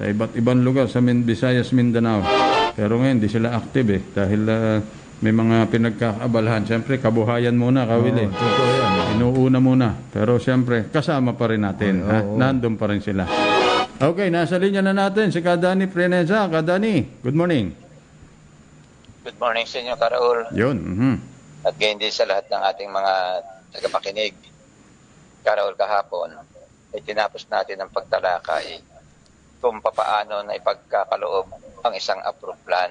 sa iba't ibang lugar sa Visayas, Mindanao. Pero ngayon, di sila active dahil may mga pinagkakaabalahan. Siyempre, kabuhayan muna, Kawili. Totoo yan. Inuuna muna. Pero siyempre, kasama pa rin natin. Nandun pa rin sila. Okay, nasa linya na natin si Kadani Preneza. Kadani, good morning. Good morning sa inyo, Karaul. Yun. At gayon din sa lahat ng ating mga tagapakinig. Karaul, kahapon, ay tinapos natin ang pagtalakay kung papaano na ipagkakaloob ang isang approved plan.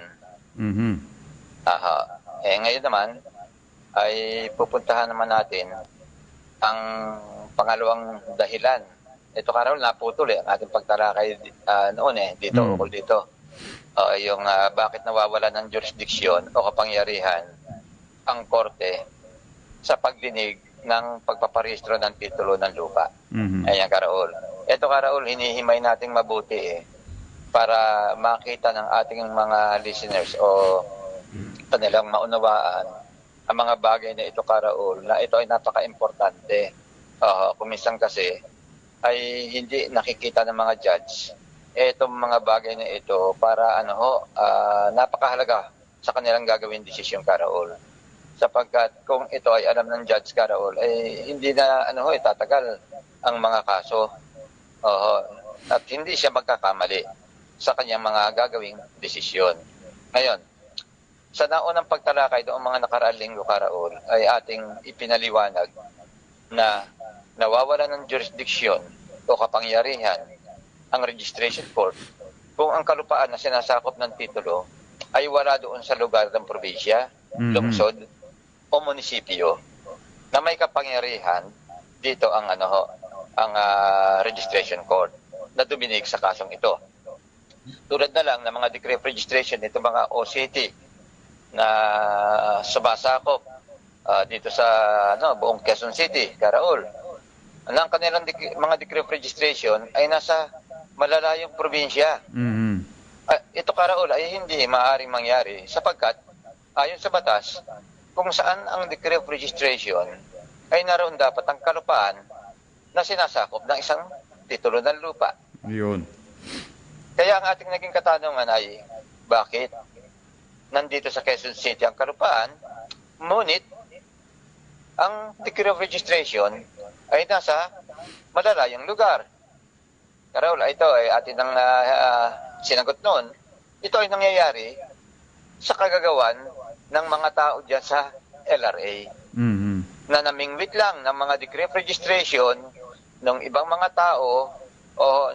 Ngayon naman, ay pupuntahan naman natin ang pangalawang dahilan. Ito, Karaul, naputol ang ating pagtalakay noon dito, ukol dito. Yung bakit nawawala ng jurisdiksyon o kapangyarihan ang korte sa pagdinig ng pagpaparehistro ng titulo ng lupa. Ayan, Karaul. Ito, Karaul, hinihimay nating mabuti para makita ng ating mga listeners o kanilang maunawaan ang mga bagay na ito, Karaul, na ito ay napaka-importante. Kuminsan kasi ay hindi nakikita ng mga judge itong mga bagay na ito para napakahalaga sa kanilang gagawin desisyon, Karaul. Sapagkat kung ito ay alam ng judge, Karaul, ay hindi na tatagal ang mga kaso. At hindi siya magkakamali sa kanyang mga gagawing desisyon. Ngayon, sa naunang pagtalakay doong mga nakaraang linggo, Karaul, ay ating ipinaliwanag na nawawala ng jurisdiksyon o kapangyarihan ang registration court kung ang kalupaan na sinasakop ng titulo ay wala doon sa lugar ng probinsya, lungsod o munisipyo na may kapangyarihan dito ang registration court na duminig sa kasong ito. Tulad na lang ng mga decree of registration nito mga OCT na sumasakop dito sa buong Quezon City, Karaul. Ang kanilang mga decree of registration ay nasa malalayong probinsya. Ito, Karaul, ay hindi maaaring mangyari sapagkat ayon sa batas, kung saan ang decree of registration ay naroon dapat ang kalupaan na sinasakop ng isang titulo ng lupa. Yun. Kaya ang ating naging katanungan ay, bakit nandito sa Quezon City ang kalupaan, ngunit ang decree of registration ay nasa malalayong lugar? Karaul, ito ay atin ang sinagot noon. Ito ay nangyayari sa kagagawan ng mga tao dyan sa LRA na namingwit lang ng mga decree of registration ng ibang mga tao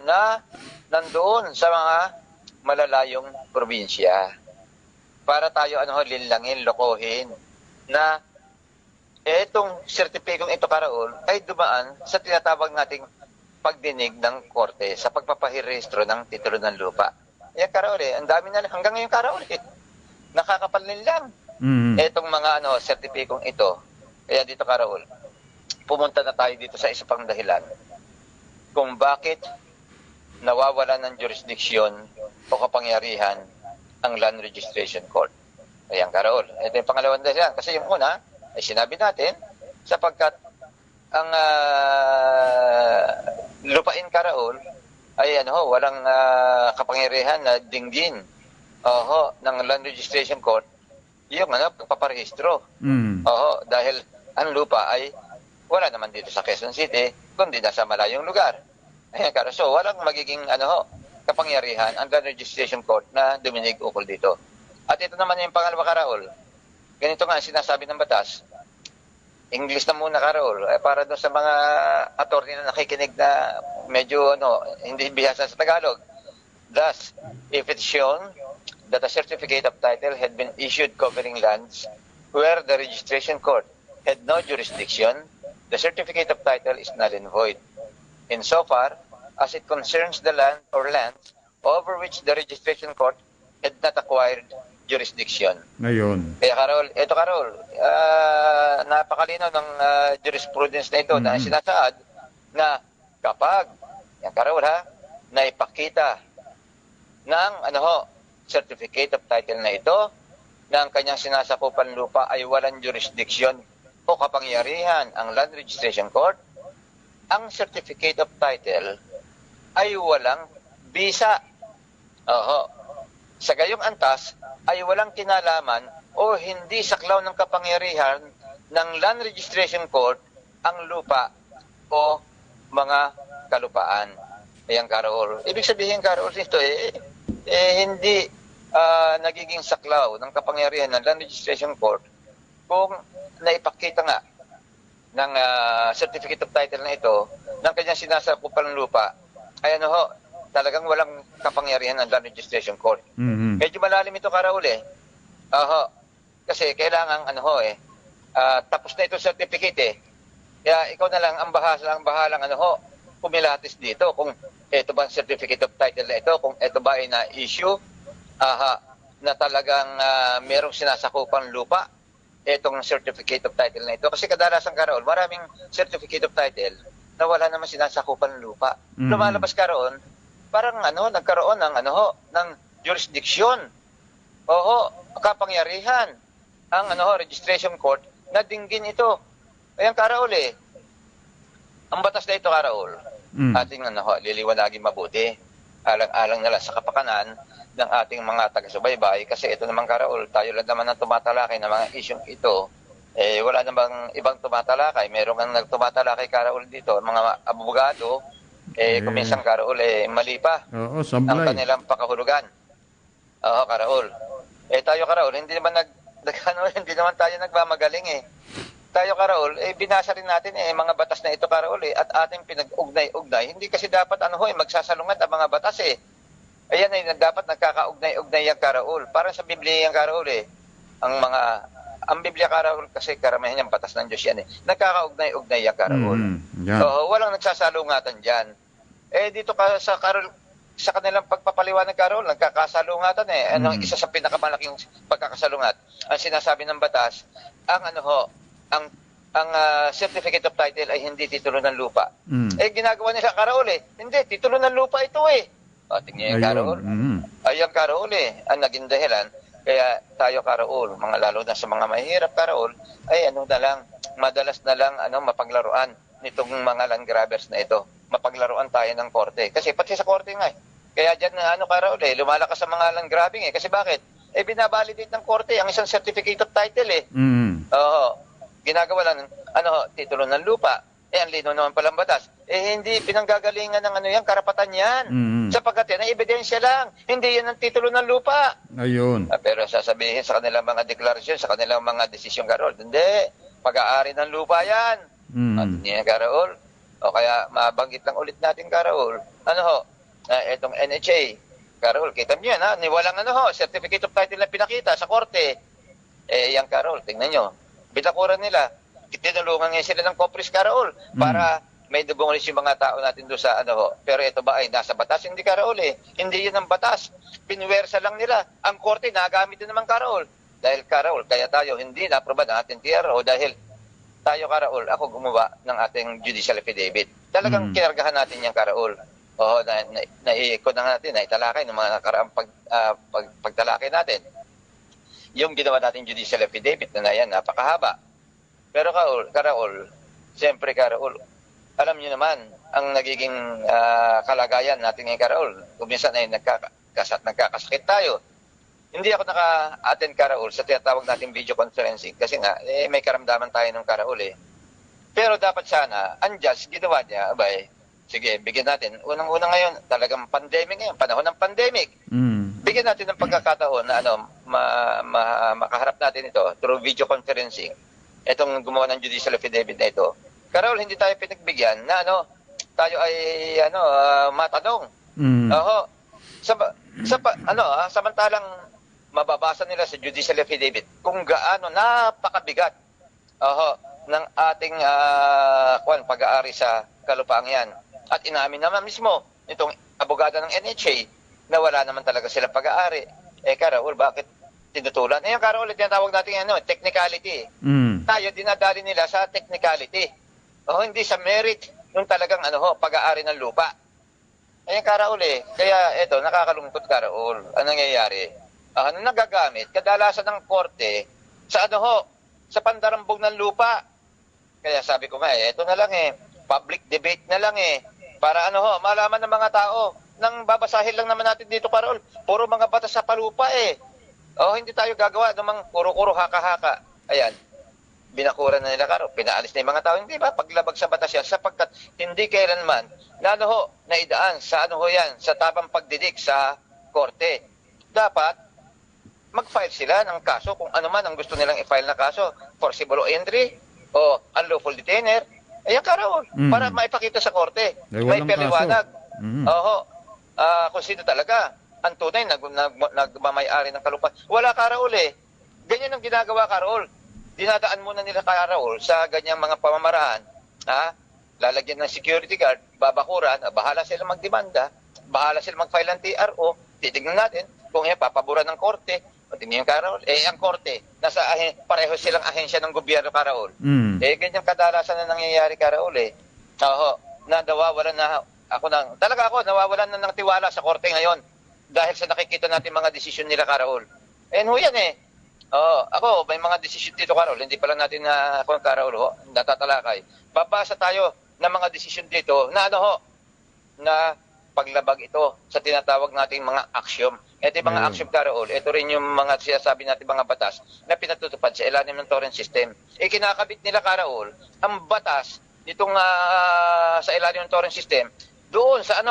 na nandoon sa mga malalayong probinsya para tayo linlangin, lokohin na etong sertipikong ito, Karaul, ay dumaan sa tinatawag nating pagdinig ng korte sa pagpapahirehistro ng titulo ng lupa. Yan, Karaul, ang dami na hanggang ngayon, Karaul, nakakapalin lang etong mga sertipikong ito. Kaya dito, Karaul, pumunta na tayo dito sa isa pang dahilan kung bakit nawawala ng jurisdiksyon o kapangyarihan ang Land Registration Court. Ayan, Karaul, ito yung pangalawang dahilan. Kasi yung una ay sinabi natin sapagkat ang lupain, Karaul, ay walang kapangyarihan na dinggin ng Land Registration Court yung pagpaparehistro. Dahil ang lupa ay wala naman dito sa Quezon City kundi nasa malayong lugar. Ayan, Karaul. So walang magiging kapangyarihan ang Land Registration Court na duminig ukol dito. At ito naman yung pangalawa, Karaul. Ganito nga sinasabi ng batas. English na muna, Karaul, para doon sa mga attorney na nakikinig na medyo hindi bihasa sa Tagalog. Thus, if it's shown that a certificate of title had been issued covering lands where the registration court had no jurisdiction, the certificate of title is null and void. Insofar as it concerns the land or lands over which the registration court had not acquired jurisdiction. Ngayon. Kaya, Karaul, napakalinaw ng jurisprudence na ito na sinasaad na kapag, yan, Karaul, naipakita ng certificate of title na ito na ang kanyang sinasakupan lupa ay walang jurisdiction o kapangyarihan ang Land Registration Court, ang certificate of title ay walang bisa Oho. Sa gayong antas ay walang kinalaman o hindi saklaw ng kapangyarihan ng Land Registration Court ang lupa o mga kalupaan. Ayan, Karol. Ibig sabihin, Karol, nito hindi nagiging saklaw ng kapangyarihan ng Land Registration Court kung naipakita nga ng certificate of title na ito ng kanyang sinasakupan ng lupa ay talagang walang kapangyarihan ng Land Registration Court. Mhm. Medyo malalim ito, Karaul Oho. Kasi kailangan tapos na itong certificate Kaya ikaw na lang ang bahalang pumilatis dito kung ito ba ang certificate of title na ito, kung ito ba ay na-issue na talagang merong sinasakupang lupa itong certificate of title na ito. Kasi kadalasan, Karaul, maraming certificate of title na wala naman sinasakupan ng lupa. Lumalabas, Karaul, parang nagkaroon ng ng jurisdiction. Kapangyarihan ang registration court na dinggin ito. Ayan, Karaul Ang batas na ito, Karaul, ating liliwanagin mabuti. Alang-alang na lang sa kapakanan ng ating mga taga-subaybay kasi ito naman, Karaul, tayo lang naman ang tumatalakay ng mga isyong ito. Wala namang ibang tumatalakay. Meron kang nagtumatalakay, Karaul, dito, mga abogado. Kung minsan, Karaul, mali pa Oo, ang sablay. kanilang pakahulugan. Oo, Karaul. Tayo, Karaul, hindi naman hindi naman tayo nagmamagaling Tayo, Karaul, binasa rin natin mga batas na ito, Karaul, at ating pinag-ugnay-ugnay. Hindi kasi dapat magsasalungat ang mga batas Ayan dapat nagkakaugnay-ugnay ang Karaul. Para sa Biblia yung Karaul ang Biblia, Karaul, kasi karamihan yung batas ng Diyos yan Nagkakaugnay-ugnay yung Karaul. Yan. Walang nagsasalungatan dyan. Dito sa kanilang pagpapaliwanag, Karaul, nagkakasalungatan isa sa pinakamalaking pagkakasalungat. Ang sinasabi ng batas, ang certificate of title ay hindi titulo ng lupa. Ginagawa nila, Karaul, hindi, titulo ng lupa ito tingnan yung Karaul. Ayan, Karaul, ang naging dahilan. Kaya tayo, Karaul, lalo na sa mga mahirap, Karaul, ay madalas na lang mapaglaruan nitong mga land grabbers na ito. Mapaglaruan tayo ng korte. Kasi pati sa korte nga Kaya dyan Karaul, lumalakas sa mga land grabbing Kasi bakit? Binabalidate ng korte ang isang certificate of title Ginagawa lang titulo ng lupa. Ang lino naman palang batas. Hindi pinanggagalingan ng yan, karapatan yan. Sapagkat yan, ebidensya lang. Hindi yan ang titulo ng lupa. Ayun. Pero sasabihin sa kanilang mga deklarasyon, sa kanilang mga desisyon, Karaul, hindi. Pag-aari ng lupa yan. At niya, Karaul. O kaya, mabanggit lang ulit natin, Karaul. Itong NHA. Karaul, kita niyo yan, niwalang certificate of title na pinakita sa korte. Yan, Karaul, tingnan nyo. Bitakuran nila. Tinulungan ngayon sila ng Kopris, Karaul, para may dubungalis yung mga tao natin doon sa Pero ito ba ay nasa batas? Hindi, Karaul Hindi yun ang batas. Pinuwersa lang nila. Ang korte, nagamit din naman, Karaul. Dahil, Karaul, kaya tayo hindi na-aproba ng ating TRO dahil tayo, Karaul, ako gumawa ng ating judicial affidavit. Talagang kinargahan natin yung Karaul. Naiikot na natin, naitalakay ng mga nakaraang pagtalakay natin. Yung ginawa natin judicial affidavit na yan, napakahaba. Pero Karaul, siyempre, Karaul, alam niyo naman ang nagiging kalagayan natin ngayon, Karaul. Kung minsan ay nagkakasakit tayo. Hindi ako naka-attend, Karaul, sa tinatawag natin video conferencing kasi nga, may karamdaman tayo ng Karaul Pero dapat sana, ang judge, ginawa niya, sige, bigyan natin. Unang-una ngayon, talagang pandemic ngayon, panahon ng pandemic. Bigyan natin ng pagkakataon na makaharap natin ito through video conferencing. Itong gumawa ng judicial affidavit na ito. Karaul, hindi tayo pinagbigyan na tayo ay matanong. Samantalang mababasa nila sa judicial affidavit kung gaano napakabigat ng ating pag-aari sa kalupaang yan. At inamin naman mismo itong abogado ng NHA na wala naman talaga silang pag-aari. Karaul, bakit tinutulan? Yung Karaul, tinatawag natin technicality. Tayo, dinadali nila sa technicality. Hindi sa merit yung talagang pag-aari ng lupa. Ayan, Karaul Kaya ito, nakakalungkot, Karaul. Ang nangyayari? Nagagamit, kadalasan ng korte, sa sa pandarambog ng lupa. Kaya sabi ko nga, ito na lang public debate na lang para malaman ng mga tao ng babasahin lang naman natin dito, Karol. Puro mga batas sa palupa eh. Hindi tayo gagawa ng mga kuro-kuro haka-haka. Ayan. Binakuran na nila, Karol. Pinaalis na yung mga tao. Hindi ba? Paglabag sa batas yan sapagkat hindi kailanman naidaan sa yan, sa tabang pagdidik sa korte. Dapat mag-file sila ng kaso kung ano man ang gusto nilang i-file na kaso. Forcible entry o unlawful detainer. Ayan, Karol. Para maipakita sa korte. May paliwanag. Kung sino talaga ang tunay nagmamay-ari ng kalupaan. Wala, Karol eh. Ganyan ang ginagawa, Karol. Dinadaan muna nila, Karol, sa ganyang mga pamamaraan. Lalagyan ng security guard, babakuran, bahala sila magdemanda, bahala sila mag-file ng TRO, titignan natin kung yan papaboran ng korte. O tingnan yung, Karol. Ang korte, pareho silang ahensya ng gobyerno, Karol. Ganyan kadalasan na nangyayari, Karol eh. Nawawalan nawawalan na ng tiwala sa korte ngayon dahil sa nakikita natin mga desisyon nila, Karol. Yan eh. Ako, may mga desisyon dito, Karol. Hindi pa lang natin Karol, natatalakay. Babasa tayo ng mga desisyon dito na na paglabag ito sa tinatawag nating mga aksyon. Ito yung mga aksyon, Karol. Ito rin yung mga sinasabi natin mga batas na pinatutupad sa ilalim ng torrent system. Kinakabit nila, Karol, ang batas nitong sa ilalim ng torrent system doon sa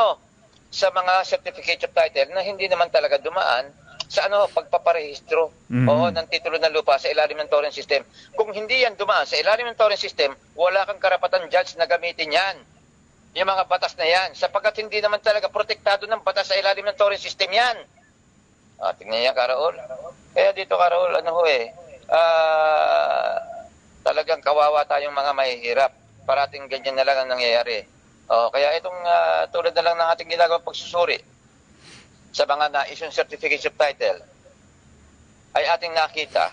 sa mga certificate of title na hindi naman talaga dumaan sa pagpaparehistro ng titulo ng lupa sa ilalim ng torrent system. Kung hindi yan dumaan sa ilalim ng torrent system, wala kang karapatan, judge, na gamitin yan. Yung mga batas na yan, sapagkat hindi naman talaga protektado ng batas sa ilalim ng torrent system yan. Tingnan niya, Karol. Kaya dito, Karol, talagang kawawa tayong mga mahihirap. Parating ganyan na lang ang nangyayari. Kaya itong tulad na lang ng ating ginagawang pagsusuri sa mga na-issue certificates of title, ay ating nakita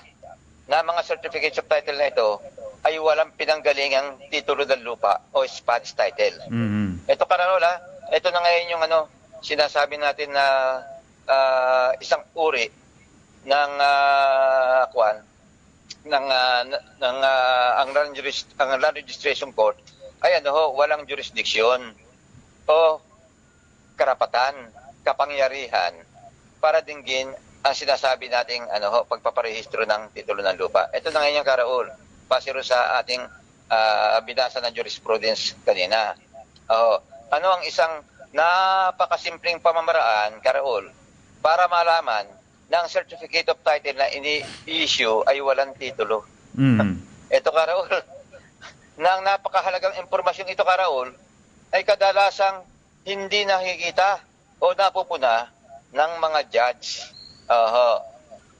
na mga certificates of title na ito ay walang pinanggalingang titulo ng lupa o Spanish title. Ito, Karol, ito na ngayon yung sinasabi natin na isang uri ng ang land registration court ay walang jurisdiction o karapatan, kapangyarihan para dinggin ang sinasabi nating pagpaparehistro ng titulo ng lupa. Ito na ngayon, Karol, base sa ating binasa ng jurisprudence kanina. Ano ang isang napakasimpleng pamamaraan, Karol, para malaman na ang certificate of title na ini-issue ay walang titulo? Ito, Karol, na ang napakahalagang impormasyon ito, Karol, ay kadalasang hindi nakikita o napupuna ng mga judge.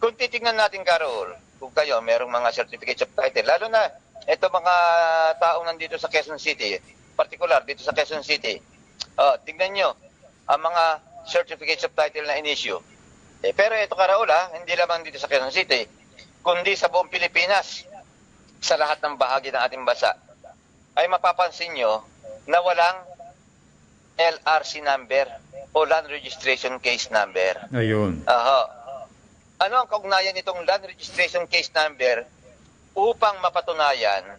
Kung titingnan natin, Karol, kung kayo merong mga certificates of title, lalo na ito mga taong nandito sa Quezon City, particular dito sa Quezon City, tingnan nyo ang mga certificates of title na in-issue. Pero ito, Karol, hindi lamang dito sa Quezon City, kundi sa buong Pilipinas, sa lahat ng bahagi ng ating bansa, ay mapapansin nyo na walang LRC number o Land Registration Case Number. Ayun. Ano ang kaugnayan nitong Land Registration Case Number upang mapatunayan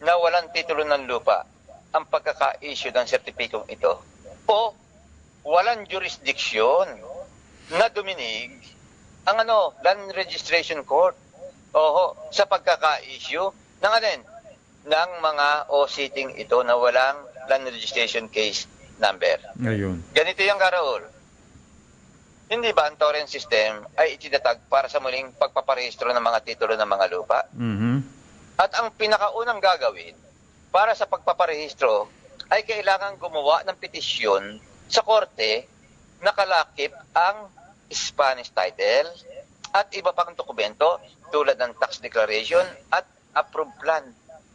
na walang titulo ng lupa ang pagkaka-issue ng sertipikong ito o walang jurisdiction na duminig ang Land Registration Court sa pagkaka-issue ng mga sitting ito na walang Land Registration Case Number. Ayun. Ganito yung, Karol. Hindi ba ang torrent system ay itinatag para sa muling pagpaparehistro ng mga titulo ng mga lupa? At ang pinakaunang gagawin para sa pagpaparehistro ay kailangan gumawa ng petisyon sa korte na kalakip ang Spanish title at iba pang dokumento tulad ng tax declaration at approved plan.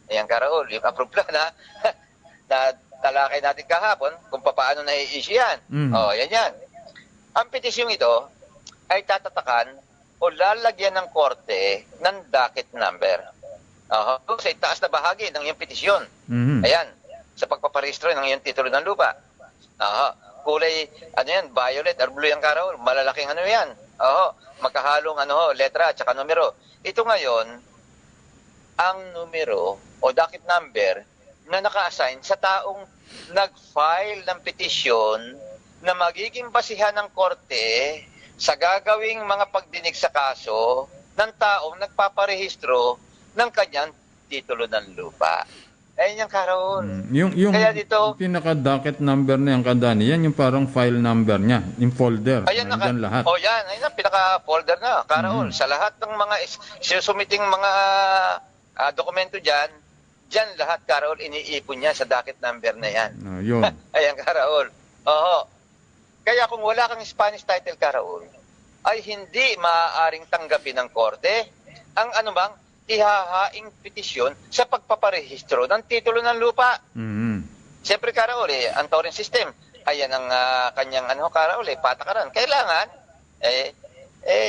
Ayan, Karol, yung approved plan na talakay natin kahapon kung paano na-i-issue yan. Yan. Ang petisyong ito ay tatatakan o lalagyan ng korte ng docket number. Sa itaas na bahagi ng iyong petisyon. Ayan, sa pagpaparehistro ng iyong titulo ng lupa. Kulay, violet or blue yung, Karol, malalaking yan. Magkahalong letra at saka numero. Ito ngayon, ang numero o docket number na naka-assign sa taong nag-file ng petisyon na magiging basihan ng korte sa gagawing mga pagdinig sa kaso ng taong nagpaparehistro ng kanyang titulo ng lupa. Ayun yung Karaol. Yung Kaya dito, pinaka-docket number na yung Kadani, yan yung parang file number niya, yung folder. ayan Nandyan lahat. Oh, yan. Ayun ang pinaka-folder na, Karaol. Sa lahat ng mga sinusumiting mga dokumento dyan lahat, Karaol, iniipon niya sa docket number na yan. Yun. Ayan, Karaol. Oo. Kaya kung wala kang Spanish title, Karaol, ay hindi maaaring tanggapin ng korte ang anumang ihahaing petisyon sa pagpaparehistro ng titulo ng lupa. Siyempre, Karaol, ang Torrent system, ayan ang kanyang Karaol, patakaran. Kailangan,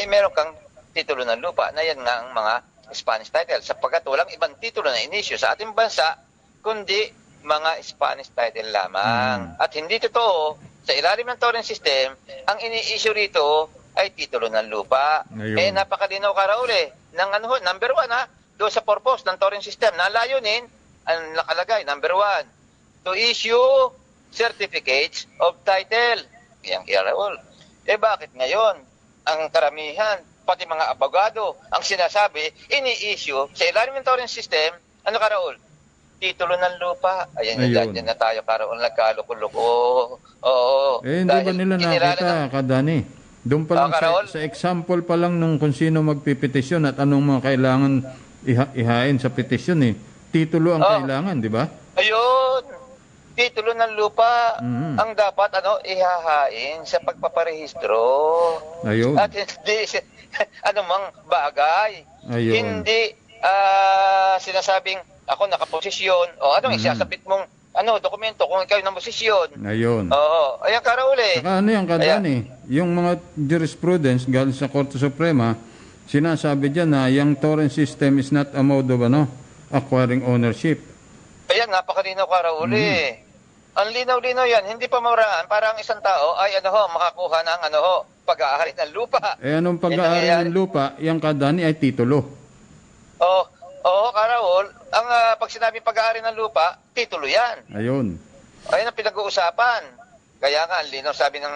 meron kang titulo ng lupa na yan nga ang mga Spanish title, sapagkat walang ibang titulo na inisyu sa ating bansa, kundi mga Spanish title lamang. At hindi totoo, sa ilalim ng Torrent system, ang ini-issue rito ay titulo ng lupa. Ayun. Napakalinaw, Karaol, ng number 1, doon sa purpose ng Torrent system, na layunin, ang nakalagay, number 1, to issue certificates of title. Yan, Karaol. Bakit ngayon, ang karamihan, pati mga abogado, ang sinasabi, ini-issue sa ilalim ng Torrent system, Karaol? Titulo ng lupa. Ayan. Yan na tayo, Karaol, nagkaluko-luko. Oo. Hindi ba nila nakita, Kadani? Doon pa lang sa example pa lang nung kung sino magpipetisyon at anong mga kailangan ihain sa petisyon titulo ang kailangan, di ba? Ayun. Titulo ng lupa ang dapat ihahain sa pagpaparehistro. Ayun. At hindi anumang bagay. Ayun. Hindi sinasabing ako nakaposisyon o isasabit mong dokumento kung ikaw yung posisyon. Ayun. Oo. Ayan, Karaol. Saka yung Kadani, yung mga jurisprudence galing sa Korte Suprema, sinasabi dyan na yung Torrent system is not a mode of acquiring ownership. Ayan, napakalinaw, Karaol. Ang linaw-linaw yan, hindi pa maraan para ang isang tao ay makakuha ng pag-aari ng lupa. Anong pag-aari ng lupa? Yung Kadani ay titulo. Oo, Karaol. Pag sinabing pag-aari ng lupa, titulo yan. Ayun. Ayun ang pinag-uusapan. Kaya nga, ang linaw sabi ng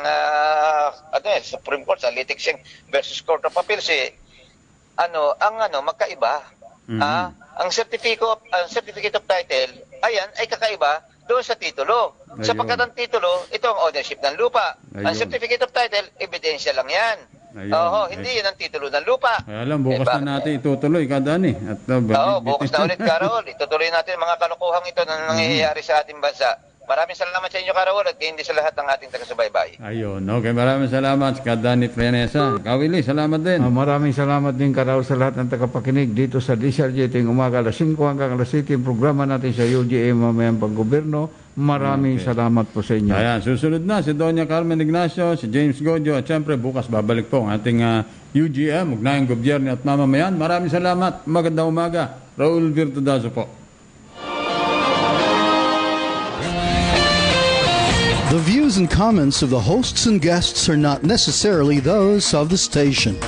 Supreme Court sa Litigation versus Court of Appeals, magkaiba. Ang certificate of title, ayan, ay kakaiba doon sa titulo. Ayun. Sapagkat ang titulo, ito ang ownership ng lupa. Ayun. Ang certificate of title, ebidensya lang yan. Hindi yun ang titulo ng lupa. Alam, bukas na natin itutuloy, Kadani. Bukas na ulit, Karaol. Itutuloy natin mga kalokohang ito na nangyayari sa ating bansa. Maraming salamat sa inyo, Karaol, at hindi sa lahat ng ating taga-subaybay. Ayun, okay. Maraming salamat, Kadani Frenesa. Kawili, salamat din. Maraming salamat din, Karaol, sa lahat ng tagapakinig dito sa DCRJ ting umaga, alas 5 hanggang alas 7, programa natin sa UGA Mamayang Panggoberno. Maraming salamat po sa inyo. Ayan, susunod na si Doña Carmen Ignacio, si James Godio, at syempre bukas babalik po ang ating UGM, Ugnayang Gobyerno at Mamamayan. Maraming salamat. Magandang umaga. Raul Virtudazo po. The views and comments of the hosts and guests are not necessarily those of the station.